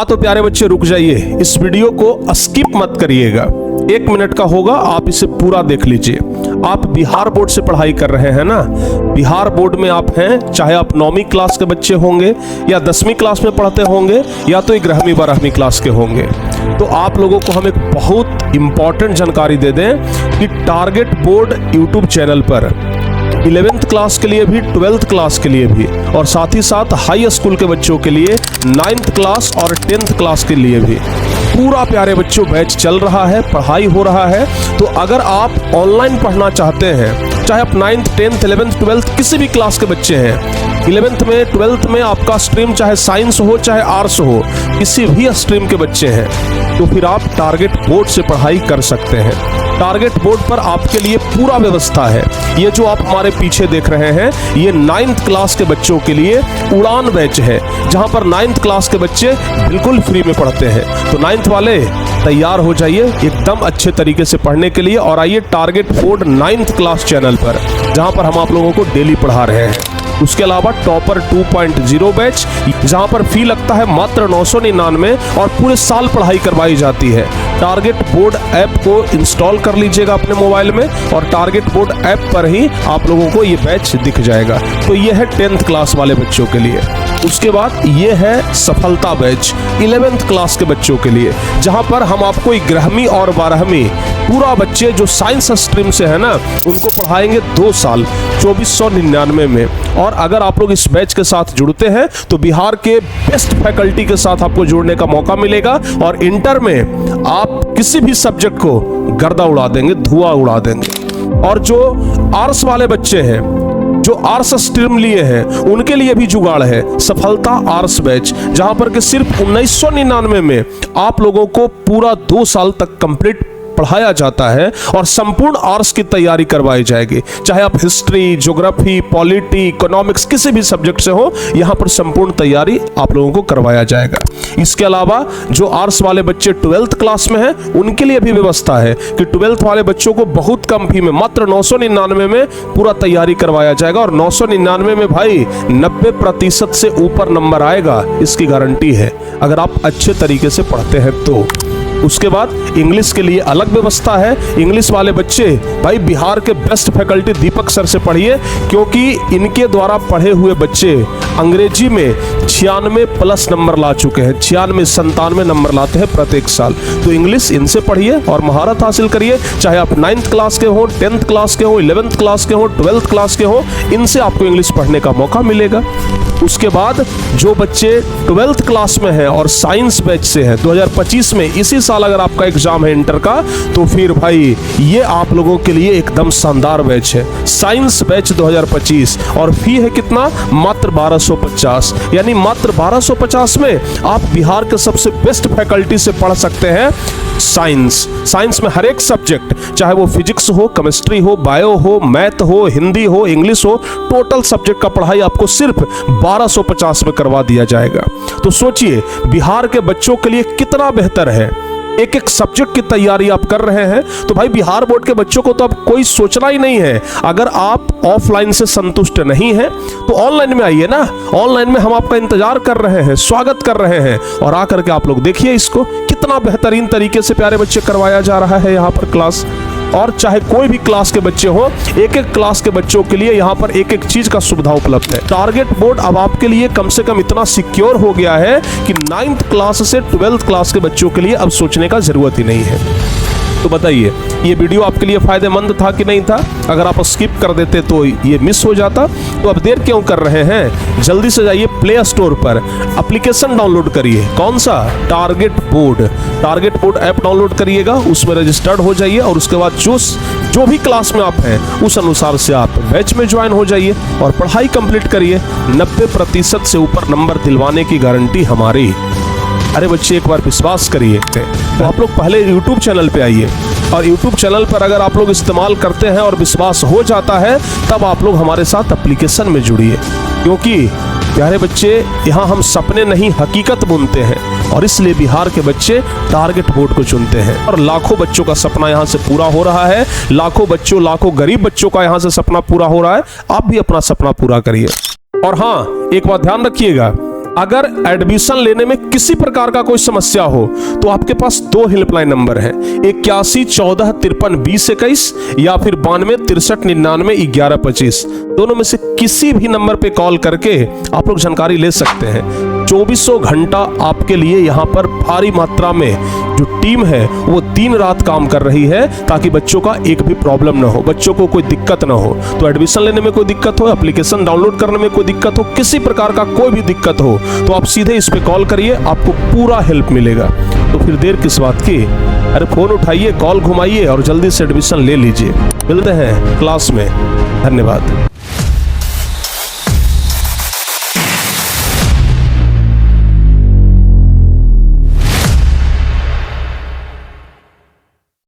हाँ तो प्यारे बच्चे रुक जाइए, इस वीडियो को स्किप मत करिएगा। 1 मिनट का होगा, आप इसे पूरा देख लीजिए। आप बिहार बोर्ड से पढ़ाई कर रहे हैं ना, बिहार बोर्ड में आप हैं, चाहे आप 9वीं क्लास के बच्चे होंगे या 10वीं क्लास में पढ़ते होंगे या तो 11वीं 12वीं क्लास के होंगे, तो आप लोगों को हम एक बहुत इंपॉर्टेंट जानकारी दे दें कि टारगेट बोर्ड यूट्यूब चैनल पर 11th क्लास के लिए भी, 12th क्लास के लिए भी और साथ ही साथ हाई स्कूल के बच्चों के लिए 9th क्लास और 10th क्लास के लिए भी पूरा प्यारे बच्चों बैच चल रहा है, पढ़ाई हो रहा है। तो अगर आप ऑनलाइन पढ़ना चाहते हैं, चाहे आप 9th 10th 11th 12th किसी भी क्लास के बच्चे हैं, 11th में 12th में आपका स्ट्रीम चाहे साइंस हो चाहे आर्ट्स हो, किसी भी स्ट्रीम के बच्चे हैं, तो फिर आप टारगेट बोर्ड से पढ़ाई कर सकते हैं। टारगेट बोर्ड पर आपके लिए पूरा व्यवस्था है। ये जो आप हमारे पीछे देख रहे हैं, ये 9th क्लास के बच्चों के लिए उड़ान बैच है, जहां पर 9th क्लास के बच्चे बिल्कुल फ्री में पढ़ते हैं। तो 9th वाले तैयार हो जाइए एकदम अच्छे तरीके से पढ़ने के लिए और आइए target board 9th class channel पर, जहां पर हम आप लोगों को डेली पढ़ा रहे हैं। उसके अलावा टॉपर 2.0 बैच, जहां पर फी लगता है मात्र 999 और पूरे साल पढ़ाई करवाई जाती है। टारगेट बोर्ड ऐप को इंस्टॉल कर लीजिएगा अपने मोबाइल में और टारगेट बोर्ड ऐप पर ही आप लोगों को ये बैच दिख जाएगा। तो ये है 10th क्लास वाले बच्चों के लिए। उसके बाद ये है सफलता बैच 11th क्लास के बच्चों के लिए, जहां पर हम आपको 11वीं और 12वीं पूरा बच्चे जो साइंस स्ट्रीम से है ना, उनको पढ़ाएंगे 2 साल 2499 में। और अगर आप लोग इस बैच के साथ जुड़ते हैं तो बिहार के बेस्ट फैकल्टी के साथ आपको जुड़ने का मौका मिलेगा और इंटर में आप किसी भी सब्जेक्ट को गर्दा उड़ा देंगे, धुआं उड़ा देंगे। और जो आर्ट्स वाले बच्चे हैं, जो आर्ट्स स्ट्रीम लिए हैं, उनके लिए भी जुगाड़ है सफलता आर्ट्स बैच, जहां पर कि सिर्फ 1999 में आप लोगों को पूरा 2 साल तक कंप्लीट पढ़ाया जाता है और संपूर्ण आर्ट्स की तैयारी करवाई जाएगी। चाहे आप हिस्ट्री, ज्योग्राफी, पॉलिटी, इकोनॉमिक्स किसी भी सब्जेक्ट से हो, यहां पर संपूर्ण तैयारी आप लोगों को करवाया जाएगा। इसके अलावा जो आर्ट्स वाले बच्चे 12th क्लास में हैं, उनके लिए भी व्यवस्था है कि 12th वाले बच्चों को बहुत कम फी में मात्र 999 में पूरा तैयारी करवाया जाएगा और 999 में भाई 90% से ऊपर नंबर आएगा, इसकी गारंटी है अगर आप अच्छे तरीके से पढ़ते हैं तो। उसके बाद इंग्लिश के लिए अलग व्यवस्था है। इंग्लिश वाले बच्चे भाई बिहार के बेस्ट फैकल्टी दीपक सर से पढ़िए, क्योंकि इनके द्वारा पढ़े हुए बच्चे अंग्रेजी में 96+ नंबर ला चुके हैं, 96-97 नंबर लाते हैं प्रत्येक साल। तो इंग्लिश इनसे पढ़िए और महारत हासिल करिए, चाहे आप 9th क्लास के हो, 10th क्लास के हो, 11th क्लास के हो, 12th क्लास के हो, इनसे आपको इंग्लिश पढ़ने का मौका मिलेगा। उसके बाद जो बच्चे 12th क्लास में हैं और साइंस बैच से हैं, 2025 में इसी साल अगर आपका एग्जाम है इंटर का, तो फिर भाई ये आप लोगों के लिए एकदम शानदार बैच है, साइंस बैच 2025। और फी है कितना? मात्र 1250। यानी मात्र 1250 में आप बिहार के सबसे बेस्ट फैकल्टी से पढ़ सकते हैं साइंस में हर एक सब्जेक्ट, चाहे वो फिजिक्स हो, केमिस्ट्री हो, बायो हो, मैथ हो, हिंदी हो, इंग्लिश हो, टोटल सब्जेक्ट का पढ़ाई आपको सिर्फ 1250 में करवा दिया जाएगा। तो सोचिए बिहार के बच्चों के लिए कितना बेहतर है। एक एक सब्जेक्ट की तैयारी आप कर रहे हैं, तो भाई बिहार बोर्ड के बच्चों को तो अब कोई सोचना ही नहीं है। अगर आप ऑफलाइन से संतुष्ट नहीं हैं तो ऑनलाइन में आइए ना, ऑनलाइन में हम आपका इंतजार कर रहे हैं, स्वागत कर रहे हैं। और आकर के आप लोग देखिए इसको कितना बेहतरीन तरीके से प्यारे बच्चे करवाया जा रहा है यहाँ पर क्लास। और चाहे कोई भी क्लास के बच्चे हो, एक एक क्लास के बच्चों के लिए यहाँ पर एक एक चीज का सुविधा उपलब्ध है। टारगेट बोर्ड अब आपके लिए कम से कम इतना सिक्योर हो गया है कि 9th क्लास से 12th क्लास के बच्चों के लिए अब सोचने का जरूरत ही नहीं है। तो बताइए ये वीडियो आपके लिए फायदेमंद था कि नहीं था? अगर आप स्किप कर देते तो ये मिस हो जाता। तो अब देर क्यों कर रहे हैं, जल्दी से जाइए प्ले स्टोर पर, एप्लीकेशन डाउनलोड करिए। कौन सा? टारगेट बोर्ड ऐप डाउनलोड करिएगा, उसमें रजिस्टर्ड हो जाइए और उसके बाद जो भी क्लास में आप हैं उस अनुसार से आप बैच में ज्वाइन हो जाइए और पढ़ाई कंप्लीट करिए। 90% से ऊपर नंबर दिलवाने की गारंटी हमारी। अरे बच्चे एक बार विश्वास करिए। तो आप लोग पहले YouTube चैनल पे आइए और YouTube चैनल पर अगर आप लोग इस्तेमाल करते हैं और विश्वास हो जाता है, तब आप लोग हमारे साथ एप्लीकेशन में जुड़िए, क्योंकि प्यारे बच्चे यहाँ हम सपने नहीं हकीकत बुनते हैं और इसलिए बिहार के बच्चे टारगेट बोर्ड को चुनते हैं और लाखों बच्चों का सपना यहाँ से पूरा हो रहा है। लाखों गरीब बच्चों का यहाँ से सपना पूरा हो रहा है। आप भी अपना सपना पूरा करिए। और हाँ, एक बात ध्यान रखिएगा, अगर एडमिशन लेने में किसी प्रकार का कोई समस्या हो तो आपके पास दो हेल्पलाइन नंबर है, 8114532021 या फिर 9263991125। दोनों में से किसी भी नंबर पे कॉल करके आप लोग जानकारी ले सकते हैं। 24 घंटा आपके लिए यहाँ पर भारी मात्रा में जो टीम है वो दिन रात काम कर रही है ताकि बच्चों का एक भी प्रॉब्लम ना हो, बच्चों को कोई दिक्कत ना हो। तो एडमिशन लेने में कोई दिक्कत हो, एप्लीकेशन डाउनलोड करने में कोई दिक्कत हो, किसी प्रकार का कोई भी दिक्कत हो तो आप सीधे इस पे कॉल करिए, आपको पूरा हेल्प मिलेगा। तो फिर देर किस बात की, अरे फोन उठाइए, कॉल घुमाइए और जल्दी से एडमिशन ले लीजिए। मिलते हैं क्लास में, धन्यवाद।